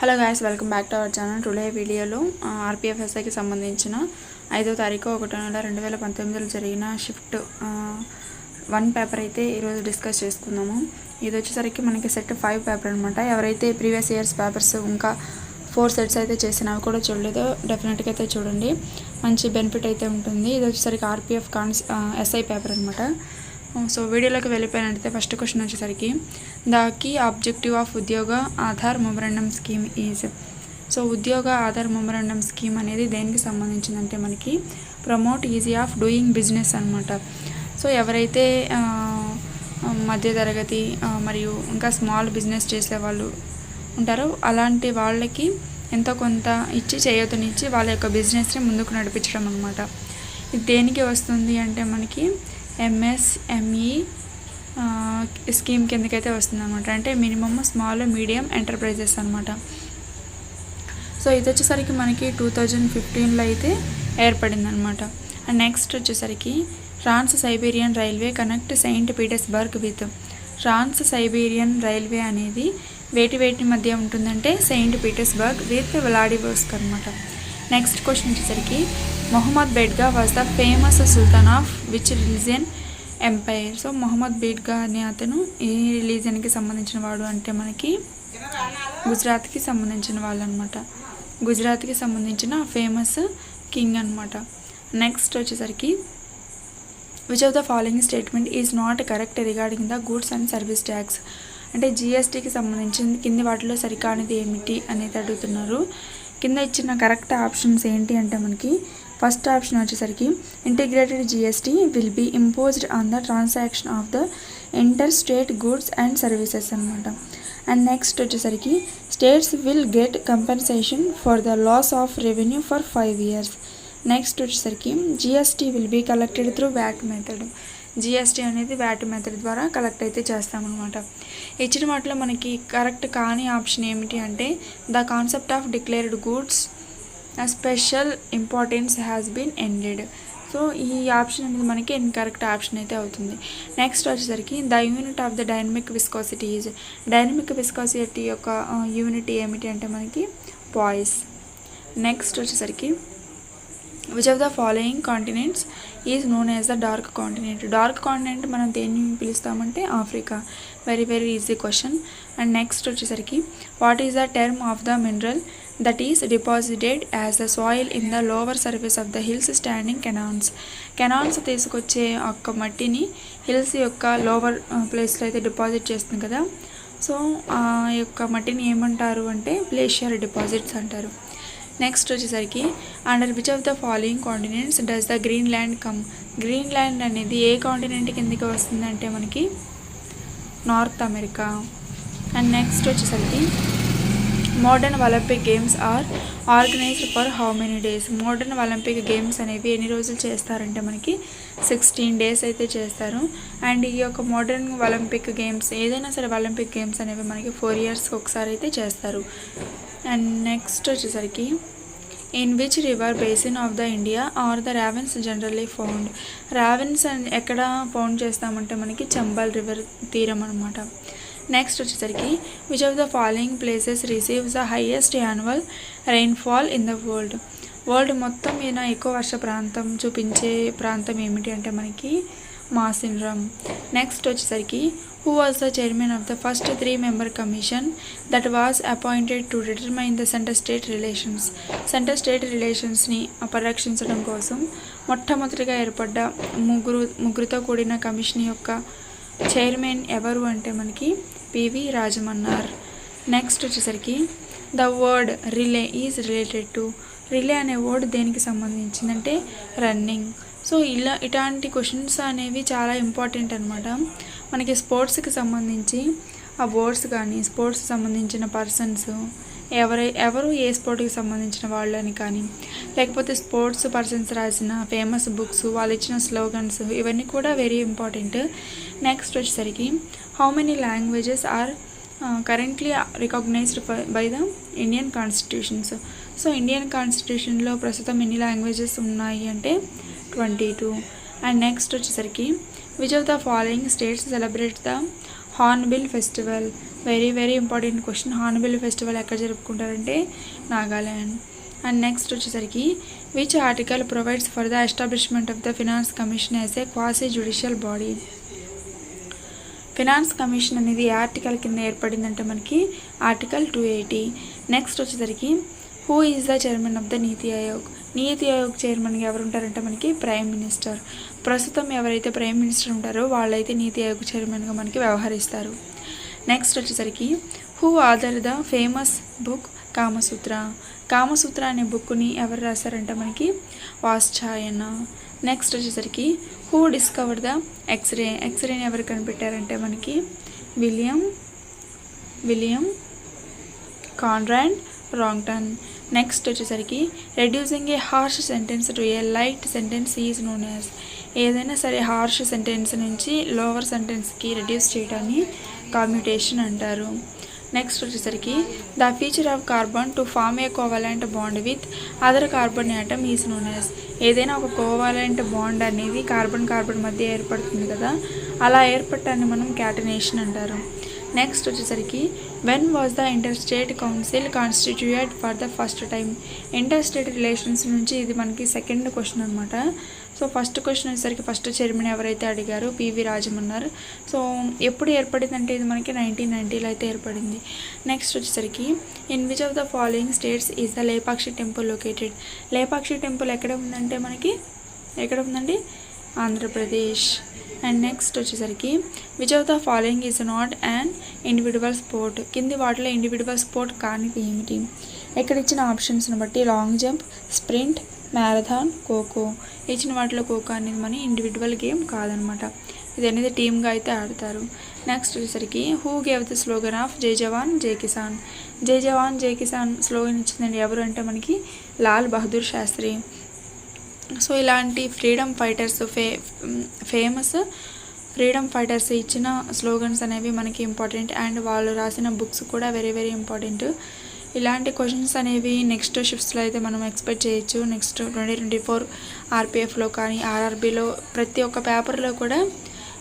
Hello guys, welcome back to our channel. Today వీడియోలో ఆర్పిఎఫ్ఎస్ఐకి సంబంధించిన 5వ తారీఖు 1వ నెల 2019లో జరిగిన షిఫ్ట్ 1 పేపర్ అయితే ఈరోజు డిస్కస్ చేసుకుందాము. ఇది వచ్చేసరికి మనకి సెట్ 5 పేపర్ అనమాట. ఎవరైతే ప్రీవియస్ ఇయర్స్ పేపర్స్ ఇంకా 4 సెట్స్ అయితే చేసినవి కూడా చూడలేదో డెఫినెట్గా అయితే చూడండి, మంచి బెనిఫిట్ అయితే ఉంటుంది. ఇది వచ్చేసరికి ఆర్పిఎఫ్ ఎస్ఐ పేపర్ అనమాట. సో వీడియోలోకి వెళ్ళిపోయినట్టయితే ఫస్ట్ క్వశ్చన్ వచ్చేసరికి ద కీ ఆబ్జెక్టివ్ ఆఫ్ ఉద్యోగ Aadhaar memorandum scheme is. So ఉద్యోగ ఆధార్ మెమరాండం స్కీమ్ అనేది దేనికి సంబంధించిందంటే మనకి promote easy of doing business అనమాట. సో ఎవరైతే మధ్యతరగతి మరియు ఇంకా స్మాల్ బిజినెస్ చేసే వాళ్ళు ఉంటారో అలాంటి వాళ్ళకి ఎంతో కొంత ఇచ్చి చేయూతనిచ్చి వాళ్ళ యొక్క బిజినెస్ని ముందుకు నడిపించడం అనమాట. ఇది దేనికి వస్తుంది అంటే మనకి ఎంఎస్ఎంఈ స్కీమ్ కిందకైతే వస్తుంది అనమాట. అంటే మినిమమ్ స్మాల్ మీడియం ఎంటర్ప్రైజెస్ అనమాట. సో ఇది వచ్చేసరికి మనకి 2015లో అయితే ఏర్పడింది అనమాట. అండ్ నెక్స్ట్ వచ్చేసరికి trans Siberian railway connect Saint Petersburg with. Trans Siberian railway అనేది వేటి మధ్య ఉంటుందంటే సెయింట్ పీటర్స్బర్గ్ విత్ వ్లాడివోస్క్ అనమాట. నెక్స్ట్ క్వశ్చన్ వచ్చేసరికి Mohammed బెడ్గా was the famous Sultan of which religion umpire. So Mohammed బెడ్గా అనే అతను ఏ రిలీజియన్కి సంబంధించిన వాడు అంటే మనకి గుజరాత్కి సంబంధించిన వాళ్ళు అనమాట. గుజరాత్కి సంబంధించిన ఫేమస్ కింగ్ అనమాట. నెక్స్ట్ వచ్చేసరికి which of the following statement is not correct regarding the goods and service tax. అంటే జిఎస్టీకి సంబంధించిన కింది వాటిలో సరికానిది ఏమిటి అనేది అడుగుతున్నారు. కింద ఇచ్చిన కరెక్ట్ ఆప్షన్స్ ఏంటి అంటే మనకి ఫస్ట్ ఆప్షన్ వచ్చేసరికి integrated GST will be imposed on the transaction of the inter state goods and services అనమాట. అండ్ నెక్స్ట్ వచ్చేసరికి states will get compensation for the loss of revenue for 5 years. Next వచ్చేసరికి GST will be collected through VAT method. GST అనేది VAT method ద్వారా collect అయితే చేస్తామన్నమాట. ఇచ్చిన వాటిలో మనకి కరెక్ట్ కాని ఆప్షన్ ఏమిటి అంటే the concept of declared goods special importance has been ended. So ఈ ఆప్షన్ అనేది మనకి ఇన్కరెక్ట్ ఆప్షన్ అయితే అవుతుంది. నెక్స్ట్ వచ్చేసరికి the unit of the dynamic viscosity is. Dynamic viscosity యొక్క యూనిట్ ఏమిటి అంటే మనకి పాయిస్. నెక్స్ట్ వచ్చేసరికి which of the following continents is known as the dark continent. Dark continent మనం దేన్ని పిలుస్తామంటే Africa. Very easy question. And next వచ్చేసరికి what is the term of the mineral that is deposited as the soil in the lower surface of the hills standing cannons. Cannons తీసుకొచ్చే ఒక్క మట్టిని hills యొక్క lower ప్లేస్లో అయితే deposit చేస్తుంది కదా. So ఆ యొక్క మట్టిని ఏమంటారు అంటే గ్లేషియర్ డిపాజిట్స్ అంటారు. నెక్స్ట్ వచ్చేసరికి under which of the following continents does the Greenland come. Greenland అనేది ఏ కాంటినెంట్ కిందకి వస్తుందంటే మనకి నార్త్ అమెరికా. అండ్ నెక్స్ట్ వచ్చేసరికి modern Olympic games are organised for how many days. Modern Olympic games అనేవి ఎన్ని రోజులు చేస్తారంటే మనకి 16 days అయితే చేస్తారు. అండ్ ఈ యొక్క మోడర్న్ ఒలింపిక్ గేమ్స్ ఏదైనా సరే ఒలింపిక్ గేమ్స్ అనేవి మనకి 4 yearsకి ఒకసారి అయితే చేస్తారు. అండ్ నెక్స్ట్ వచ్చేసరికి in which river basin of the India are the ravens generally found. Ravens ఎక్కడ ఫౌండ్ చేస్తామంటే మనకి చంబల్ రివర్ తీరం అనమాట. నెక్స్ట్ వచ్చేసరికి which of the following places receives the highest annual rainfall in the world. World మొత్తం మీద ఎక్కువ వర్ష ప్రాంతం చూపించే ప్రాంతం ఏమిటి అంటే మనకి మాసిన్రామ్. నెక్స్ట్ వచ్చేసరికి who was the chairman of the first 3-member commission that was appointed to determine the centre state relations. Centre state రిలేషన్స్ని పరిరక్షించడం కోసం మొట్టమొదటిగా ఏర్పడ్డ ముగ్గురితో కూడిన కమిషన్ యొక్క చైర్మన్ ఎవరు అంటే మనకి పివి రాజమన్నార్. నెక్స్ట్ వచ్చేసరికి the word relay is related to. Relay అనే వర్డ్ దేనికి సంబంధించిందంటే రన్నింగ్. సో ఇలాంటి క్వశ్చన్స్ అనేవి చాలా ఇంపార్టెంట్ అనమాట. మనకి స్పోర్ట్స్కి సంబంధించి ఆ వర్డ్స్ కానీ స్పోర్ట్స్ సంబంధించిన పర్సన్స్ ఎవరు ఏ స్పోర్ట్కి సంబంధించిన వాళ్ళు అని కానీ లేకపోతే స్పోర్ట్స్ పర్సన్స్ రాసిన ఫేమస్ బుక్స్ వాళ్ళు ఇచ్చిన స్లోగన్స్ ఇవన్నీ కూడా వెరీ ఇంపార్టెంట్. నెక్స్ట్ వచ్చేసరికి how many languages are currently recognised by the Indian constitutions. So Indian కాన్స్టిట్యూషన్లో ప్రస్తుతం ఎన్ని లాంగ్వేజెస్ ఉన్నాయి అంటే 22. అండ్ నెక్స్ట్ వచ్చేసరికి which of the following states celebrate the hornbill festival. Very very important question. Hornbill festival ఎక్కడ జరుపుకుంటారంటే Nagaland. And next వచ్చేసరికి which article provides for the establishment of the finance commission as a quasi judicial body. Finance commission అనేది ఏ article కింద ఏర్పడిందంటే మనకి article 280. Next వచ్చేసరికి who is the chairman of the నీతి ఆయోగ్. నీతి ఆయోగ్ చైర్మన్గా ఎవరు ఉంటారంటే మనకి ప్రైమ్ మినిస్టర్. ప్రస్తుతం ఎవరైతే ప్రైమ్ మినిస్టర్ ఉంటారో వాళ్ళైతే నీతి ఆయోగ్ చైర్మన్గా మనకి వ్యవహరిస్తారు. నెక్స్ట్ వచ్చేసరికి who author the famous book Kamasutra. Kamasutra అనే బుక్ని ఎవరు రాశారంటే మనకి వాత్స్యాయన. నెక్స్ట్ వచ్చేసరికి హూ డిస్కవర్ ద ఎక్స్రే. ఎక్స్రేని ఎవరు కనిపెట్టారంటే మనకి విలియం కాన్రాడ్ రాంగ్టన్. నెక్స్ట్ వచ్చేసరికి reducing a harsh sentence to a light sentence is known as. ఏదైనా సరే హార్ష్ సెంటెన్స్ నుంచి లోవర్ సెంటెన్స్కి రెడ్యూస్ చేయడాన్ని కమ్యూటేషన్ అంటారు. నెక్స్ట్ వచ్చేసరికి the feature of carbon to form a covalent bond with other carbon atom is known as. ఏదైనా ఒక covalent bond అనేది కార్బన్ మధ్య ఏర్పడుతుంది కదా, అలా ఏర్పడటాన్ని మనం క్యాటనేషన్ అంటారు. నెక్స్ట్ వచ్చేసరికి when was the interstate council constituted for the first time. Interstate relations నుంచి ఇది మనకి సెకండ్ క్వశ్చన్ అనమాట. సో ఫస్ట్ క్వశ్చన్ వచ్చేసరికి ఫస్ట్ చైర్మన్ ఎవరైతే అడిగారు పివి రాజమన్నారు. సో ఎప్పుడు ఏర్పడిందంటే ఇది మనకి 1990లో అయితే ఏర్పడింది. నెక్స్ట్ వచ్చేసరికి in which of the following states is the Lepakshi temple located. Lepakshi temple ఎక్కడ ఉందంటే మనకి ఎక్కడ ఉందండి ఆంధ్రప్రదేశ్. అండ్ నెక్స్ట్ వచ్చేసరికి which of the following is not an individual sport. కింది వాటిలో ఇండివిజువల్ స్పోర్ట్ కానిది ఏమిటి. ఇక్కడ ఇచ్చిన ఆప్షన్స్ని బట్టి long jump, sprint, marathon, kho kho. ఇచ్చిన వాటిలో ఖోఖో అనేది మన ఇండివిజువల్ గేమ్ కాదనమాట, ఇది అనేది టీమ్గా అయితే ఆడతారు. నెక్స్ట్ వచ్చేసరికి who gave the slogan of జై జవాన్ జై కిసాన్. జై జవాన్ జై కిసాన్ స్లోగన్ ఇచ్చిందండి ఎవరు అంటే మనకి లాల్ బహదూర్ శాస్త్రి. సో ఇలాంటి freedom fighters famous freedom fighters ఇచ్చిన స్లోగన్స్ అనేవి మనకి ఇంపార్టెంట్. అండ్ వాళ్ళు రాసిన బుక్స్ కూడా వెరీ వెరీ ఇంపార్టెంట్. ఇలాంటి క్వశ్చన్స్ అనేవి నెక్స్ట్ షిఫ్ట్స్లో అయితే మనం ఎక్స్పెక్ట్ చేయొచ్చు. నెక్స్ట్ 2024 ఆర్పిఎఫ్లో కానీ ఆర్ఆర్బీలో ప్రతి ఒక్క పేపర్లో కూడా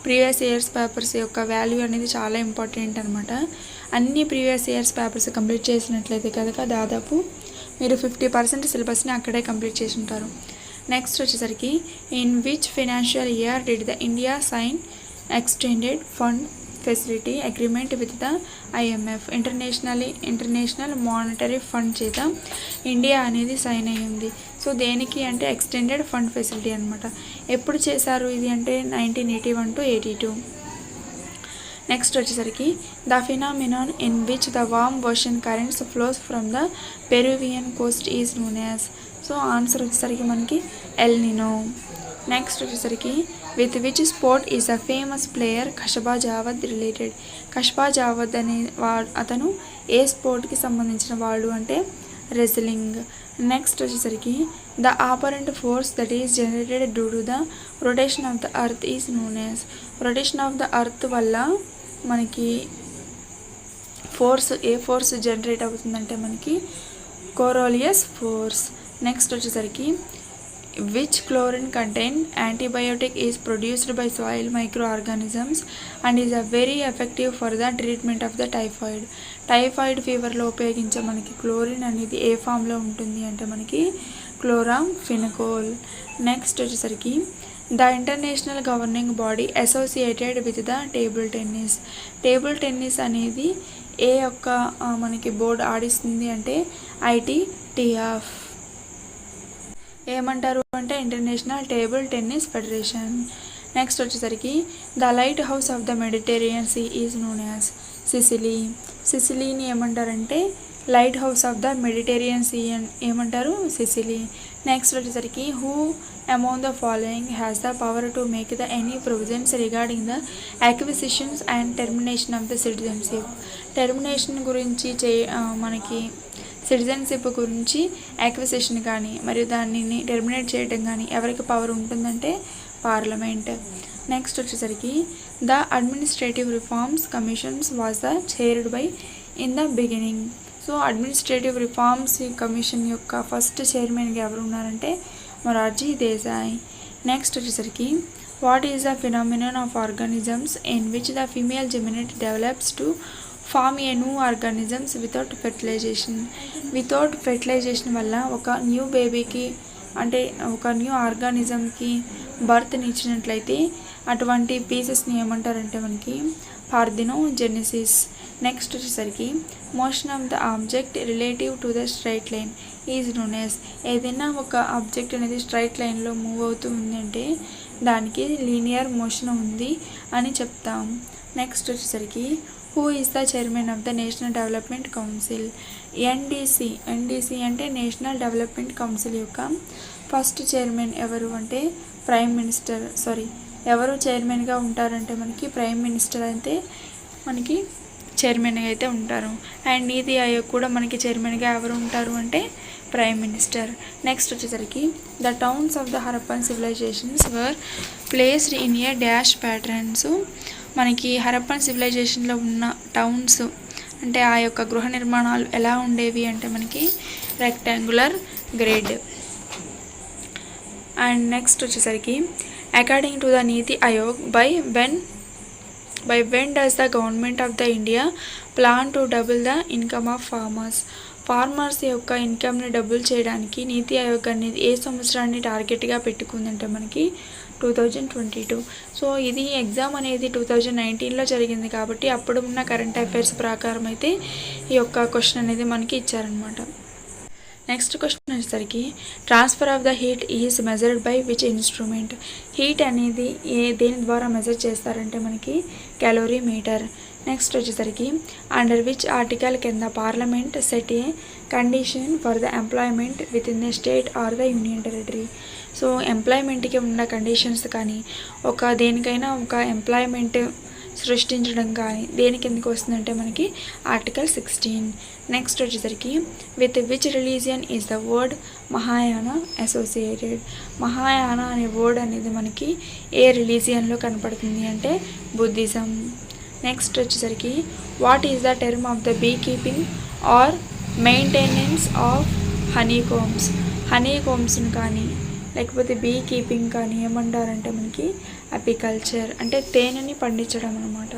ప్రీవియస్ ఇయర్స్ పేపర్స్ యొక్క వాల్యూ అనేది చాలా ఇంపార్టెంట్ అనమాట. అన్ని ప్రీవియస్ ఇయర్స్ పేపర్స్ కంప్లీట్ చేసినట్లయితే కనుక దాదాపు మీరు 50% సిలబస్ని అక్కడే కంప్లీట్ చేసి ఉంటారు. నెక్స్ట్ వచ్చేసరికి in which financial year did the India sign extended fund facility agreement with the IMF. International monetary fund చేత ఇండియా అనేది సైన్ అయ్యింది. సో దేనికి అంటే ఎక్స్టెండెడ్ ఫండ్ ఫెసిలిటీ అనమాట. ఎప్పుడు చేశారు ఇది అంటే 1981 to 82. నెక్స్ట్ వచ్చేసరికి the phenomenon in which the warm ocean currents flows from the Peruvian coast is known as. So answer వచ్చేసరికి మనకి ఎల్ నినో. నెక్స్ట్ వచ్చేసరికి with which sport is a famous player Khashaba Jadhav related. Khashaba Jadhav అనే అతను ఏ స్పోర్ట్కి సంబంధించిన వాడు అంటే రెజ్లింగ్. నెక్స్ట్ వచ్చేసరికి the apparent force that is generated due to the rotation of the earth is known as. Rotation of the earth వల్ల మనకి ఏ ఫోర్స్ జనరేట్ అవుతుందంటే మనకి కోరోలియస్ ఫోర్స్. నెక్స్ట్ వచ్చేసరికి which chlorine contained antibiotic is produced by soil microorganisms and is a very effective for the treatment of the typhoid ఫీవర్లో ఉపయోగించే మనకి chlorine అనేది ఏ ఫామ్లో ఉంటుంది అంటే మనకి క్లోరాంఫెనికోల్. నెక్స్ట్ వచ్చేసరికి the international governing body associated with the table tennis అనేది ఏ యొక్క మనకి బోర్డు ఆడిస్తుంది అంటే ITTF. ఏమంటారు అంటే international table tennis federation. Next వచ్చేసరికి the light house of the Mediterranean sea is known as Sicily. సిసిలీని ఏమంటారంటే light house of the Mediterranean sea ఏమంటారు సిసిలీ. నెక్స్ట్ వచ్చేసరికి who among the following has the power to make the any provisions regarding the acquisitions and termination of the citizenship. Termination గురించి మనకి citizenship గురించి acquisition కానీ మరియు దానిని terminate చేయడం కానీ ఎవరికి పవర్ ఉంటుందంటే పార్లమెంట్. నెక్స్ట్ వచ్చేసరికి the administrative reforms commissions was the chaired by in the beginning. So administrative reforms commission యొక్క ఫస్ట్ చైర్మన్గా ఎవరు ఉన్నారంటే మొరార్జీ దేశాయ్. నెక్స్ట్ వచ్చేసరికి what is the phenomenon of organisms in which the female gamete develops to form a new organisms without fertilisation వల్ల ఒక new బేబీకి అంటే ఒక న్యూ ఆర్గానిజంకి బర్త్ని ఇచ్చినట్లయితే అటువంటి పీసెస్ని ఏమంటారంటే మనకి పార్థినోజెనెసిస్. నెక్స్ట్ వచ్చేసరికి motion of the object relative to the straight line is known as. ఏదైనా ఒక ఆబ్జెక్ట్ అనేది స్ట్రైట్ లైన్లో మూవ్ అవుతూ ఉంది అంటే దానికి లీనియర్ మోషన్ ఉంది అని చెప్తాం. నెక్స్ట్ వచ్చేసరికి who is the chairman of the national development council. NDC అంటే నేషనల్ డెవలప్మెంట్ కౌన్సిల్ యొక్క ఫస్ట్ చైర్మన్ ఎవరు అంటే ఎవరు చైర్మన్గా ఉంటారంటే మనకి ప్రైమ్ మినిస్టర్ అయితే మనకి చైర్మన్గా అయితే ఉంటారు. అండ్ నీతి ఆయోగ్ కూడా మనకి చైర్మన్గా ఎవరు ఉంటారు అంటే ప్రైమ్ మినిస్టర్. నెక్స్ట్ వచ్చేసరికి the towns of the Harappan civilisations were placed in a dash patterns. మనకి హరప్పన్ సివిలైజేషన్లో ఉన్న టౌన్స్ అంటే ఆ యొక్క గృహ నిర్మాణాలు ఎలా ఉండేవి అంటే మనకి రెక్టాంగులర్ గ్రిడ్. అండ్ నెక్స్ట్ వచ్చేసరికి according to the NITI Aayog by when does the government of the India plan to double the income of farmers యొక్క ఇన్కమ్ని డబుల్ చేయడానికి నీతి ఆయోగ్ అనేది ఏ సంవత్సరాన్ని టార్గెట్గా పెట్టుకుందంటే మనకి 2022. సో ఇది ఎగ్జామ్ అనేది 2019లో జరిగింది కాబట్టి అప్పుడు ఉన్న కరెంట్ అఫైర్స్ ప్రకారం అయితే ఈ యొక్క క్వశ్చన్ అనేది మనకి ఇచ్చారనమాట. నెక్స్ట్ క్వశ్చన్ వచ్చేసరికి transfer of the heat is measured by which instrument. Heat అనేది దేని ద్వారా మెజర్ చేస్తారంటే మనకి క్యాలోరీమీటర్. నెక్స్ట్ వచ్చేసరికి అండర్ విచ్ ఆర్టికల్ కింద parliament set a condition for the employment within the state or the union territory. So ఎంప్లాయ్మెంట్కి ఉన్న conditions కానీ దేనికైనా ఒక ఎంప్లాయ్మెంట్ సృష్టించడం కానీ దేనికి ఎందుకు వస్తుందంటే మనకి ఆర్టికల్ 16. నెక్స్ట్ వచ్చేసరికి with which religion is the word Mahayana associated. Mahayana అనే వర్డ్ అనేది మనకి ఏ రిలీజియన్లో కనపడుతుంది అంటే బుద్ధిజం. నెక్స్ట్ వచ్చేసరికి what is the term of the beekeeping or maintenance of honeycombs. హనీకోమ్స్ని కానీ లేకపోతే బీ కీపింగ్ కానీ ఏమంటారంటే మనకి అపికల్చర్ అంటే తేనెని పండించడం అనమాట.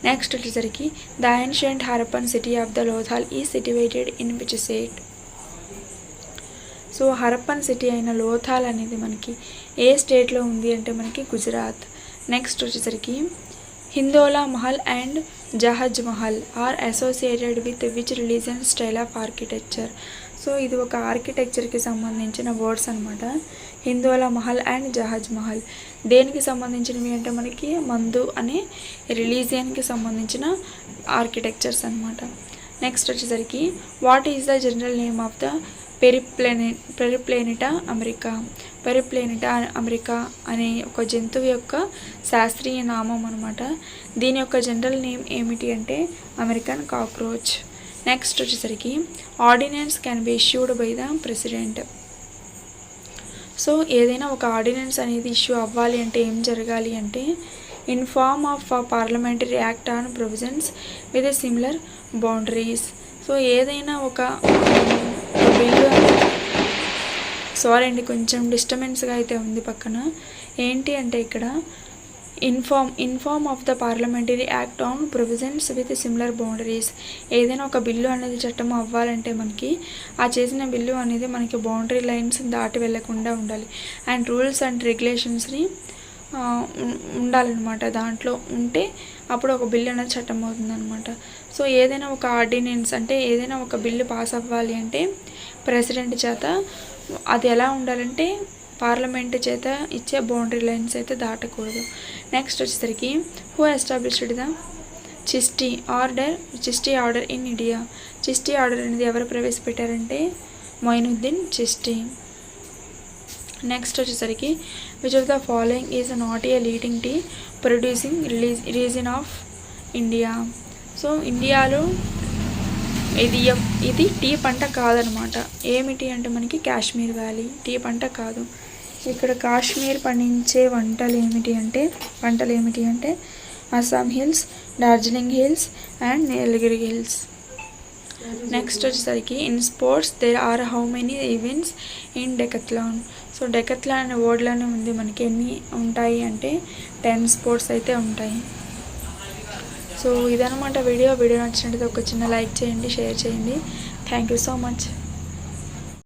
నెక్స్ట్ వచ్చేసరికి the ancient Harappan city of the Lothal is situated in which state. So Harappan city అయిన లోథాల్ అనేది మనకి ఏ స్టేట్లో ఉంది అంటే మనకి గుజరాత్. నెక్స్ట్ వచ్చేసరికి Hindola Mahal and Jahaz Mahal are associated with which religion style of architecture. So ఇది ఒక ఆర్కిటెక్చర్కి సంబంధించిన వర్డ్స్ అనమాట. హిందోలా మహల్ అండ్ జహాజ్ మహల్ దేనికి సంబంధించినవి అంటే మనకి మందు అనే రిలీజియన్కి సంబంధించిన ఆర్కిటెక్చర్స్ అనమాట. నెక్స్ట్ వచ్చేసరికి what is the general name of the periplaneta America. Periplaneta America అనే ఒక జంతువు యొక్క శాస్త్రీయ నామం అనమాట. దీని యొక్క జనరల్ నేమ్ ఏమిటి అంటే అమెరికన్ కాక్రోచ్. నెక్స్ట్ వచ్చేసరికి ordinance can be issued by the president. So ఏదైనా ఒక ఆర్డినెన్స్ అనేది ఇష్యూ అవ్వాలి అంటే ఏం జరగాలి అంటే in form of parliamentary act on provisions with similar boundaries. So ఏదైనా ఒక బిల్లు కొంచెం డిస్టర్బెన్స్గా అయితే ఉంది పక్కన. ఏంటి అంటే ఇక్కడ inform of the parliamentary act on provisions with similar boundaries. ఏదైనా ఒక బిల్లు అనేది చట్టం అవ్వాలంటే మనకి ఆ చేసిన బిల్లు అనేది మనకి బౌండరీ లైన్స్ దాటి వెళ్లకుండా ఉండాలి. అండ్ రూల్స్ అండ్ రెగ్యులేషన్స్ని ఉండాలన్నమాట. దాంట్లో ఉంటే అప్పుడు ఒక బిల్లు అనేది చట్టం అవుతుందన్నమాట. సో ఏదైనా ఒక ఆర్డినెన్స్ అంటే ఏదైనా ఒక బిల్లు పాస్ అవ్వాలి అంటే ప్రెసిడెంట్ చేత అది ఎలా ఉండాలంటే పార్లమెంట్ చేత ఇచ్చే బౌండరీ లైన్స్ అయితే దాటకూడదు. నెక్స్ట్ వచ్చేసరికి who established the Chishti order in India. Chishti order అనేది ఎవరు ప్రవేశపెట్టారంటే మొయినుద్దీన్ చిస్టీ. నెక్స్ట్ వచ్చేసరికి which of the following is not a leading tea producing region of India. So ఇండియాలో ఇది టీ పంట కాదనమాట. ఏమిటి అంటే మనకి కాశ్మీర్ వ్యాలీ టీ పంట కాదు. ఇక్కడ కాశ్మీర్ పండించే పంటలు ఏమిటి అంటే Assam hills, Darjeeling hills and Nilgiri hills. Next వచ్చేసరికి in sports there are how many events in decathlon. So decathlon అనే వర్డ్లోనే ఉంది మనకి ఎన్ని ఉంటాయి అంటే 10 స్పోర్ట్స్ అయితే ఉంటాయి. సో ఇదనమాట వీడియో నచ్చినట్టయితే ఒక చిన్న లైక్ చేయండి, షేర్ చేయండి. Thank you so much.